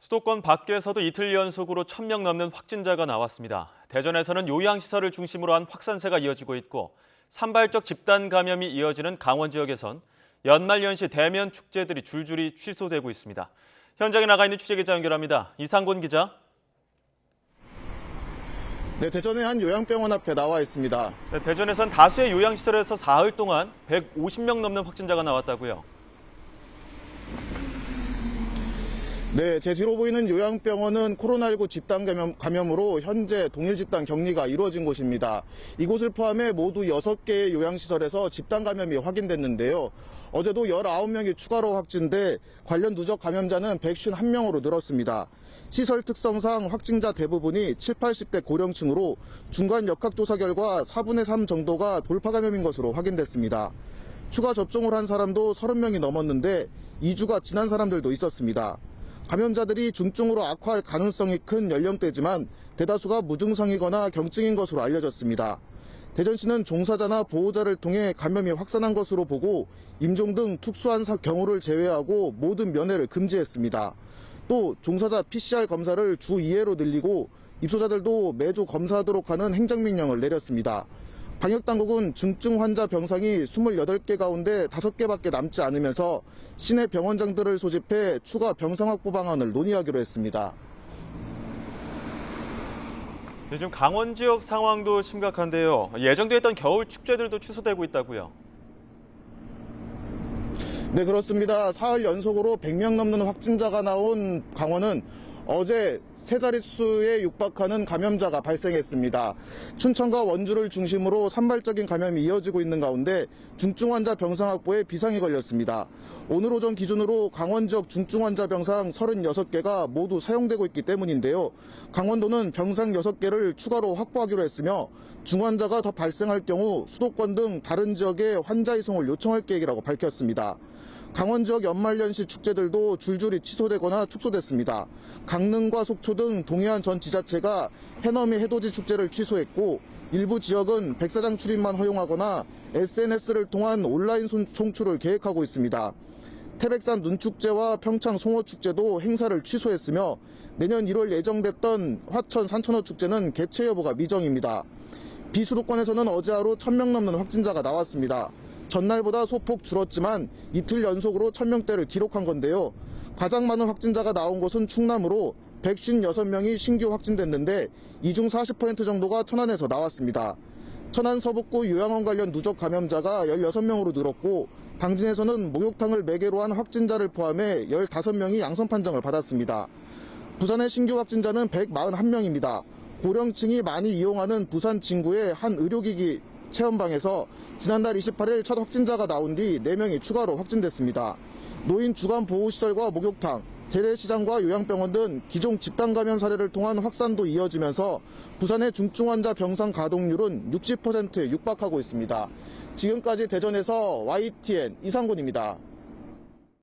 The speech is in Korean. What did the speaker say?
수도권 밖에서도 이틀 연속으로 1,000명 넘는 확진자가 나왔습니다. 대전에서는 요양시설을 중심으로 한 확산세가 이어지고 있고 산발적 집단 감염이 이어지는 강원 지역에선 연말연시 대면 축제들이 줄줄이 취소되고 있습니다. 현장에 나가 있는 취재기자 연결합니다. 이상곤 기자. 네, 대전의 한 요양병원 앞에 나와 있습니다. 네, 대전에선 다수의 요양시설에서 사흘 동안 150명 넘는 확진자가 나왔다고요. 네, 제 뒤로 보이는 요양병원은 코로나19 집단 감염으로 현재 동일 집단 격리가 이루어진 곳입니다. 이곳을 포함해 모두 6개의 요양시설에서 집단 감염이 확인됐는데요. 어제도 19명이 추가로 확진돼 관련 누적 감염자는 151명으로 늘었습니다. 시설 특성상 확진자 대부분이 70, 80대 고령층으로 중간 역학조사 결과 4분의 3 정도가 돌파 감염인 것으로 확인됐습니다. 추가 접종을 한 사람도 30명이 넘었는데 2주가 지난 사람들도 있었습니다. 감염자들이 중증으로 악화할 가능성이 큰 연령대지만 대다수가 무증상이거나 경증인 것으로 알려졌습니다. 대전시는 종사자나 보호자를 통해 감염이 확산한 것으로 보고 임종 등 특수한 경우를 제외하고 모든 면회를 금지했습니다. 또 종사자 PCR 검사를 주 2회로 늘리고 입소자들도 매주 검사하도록 하는 행정명령을 내렸습니다. 방역당국은 중증 환자 병상이 28개 가운데 5개밖에 남지 않으면서 시내 병원장들을 소집해 추가 병상 확보 방안을 논의하기로 했습니다. 네, 지금 강원 지역 상황도 심각한데요. 예정돼 있던 겨울 축제들도 취소되고 있다고요. 네, 그렇습니다. 사흘 연속으로 100명 넘는 확진자가 나온 강원은 어제 세 자릿수에 육박하는 감염자가 발생했습니다. 춘천과 원주를 중심으로 산발적인 감염이 이어지고 있는 가운데 중증 환자 병상 확보에 비상이 걸렸습니다. 오늘 오전 기준으로 강원 지역 중증 환자 병상 36개가 모두 사용되고 있기 때문인데요. 강원도는 병상 6개를 추가로 확보하기로 했으며 중환자가 더 발생할 경우 수도권 등 다른 지역에 환자 이송을 요청할 계획이라고 밝혔습니다. 강원 지역 연말연시 축제들도 줄줄이 취소되거나 축소됐습니다. 강릉과 속초 등 동해안 전 지자체가 해넘이 해돋이 축제를 취소했고 일부 지역은 백사장 출입만 허용하거나 SNS를 통한 온라인 송출을 계획하고 있습니다. 태백산 눈축제와 평창 송어축제도 행사를 취소했으며 내년 1월 예정됐던 화천 산천어 축제는 개최 여부가 미정입니다. 비수도권에서는 어제 하루 1,000명 넘는 확진자가 나왔습니다. 전날보다 소폭 줄었지만 이틀 연속으로 1,000명대를 기록한 건데요. 가장 많은 확진자가 나온 곳은 충남으로 156명이 신규 확진됐는데 이 중 40% 정도가 천안에서 나왔습니다. 천안 서북구 요양원 관련 누적 감염자가 16명으로 늘었고 당진에서는 목욕탕을 매개로 한 확진자를 포함해 15명이 양성 판정을 받았습니다. 부산의 신규 확진자는 141명입니다. 고령층이 많이 이용하는 부산 진구의 한 의료기기 체험방에서 지난달 28일 첫 확진자가 나온 뒤 4명이 추가로 확진됐습니다. 노인 주간보호시설과 목욕탕, 재래시장과 요양병원 등 기존 집단 감염 사례를 통한 확산도 이어지면서 부산의 중증 환자 병상 가동률은 60%에 육박하고 있습니다. 지금까지 대전에서 YTN 이상곤입니다.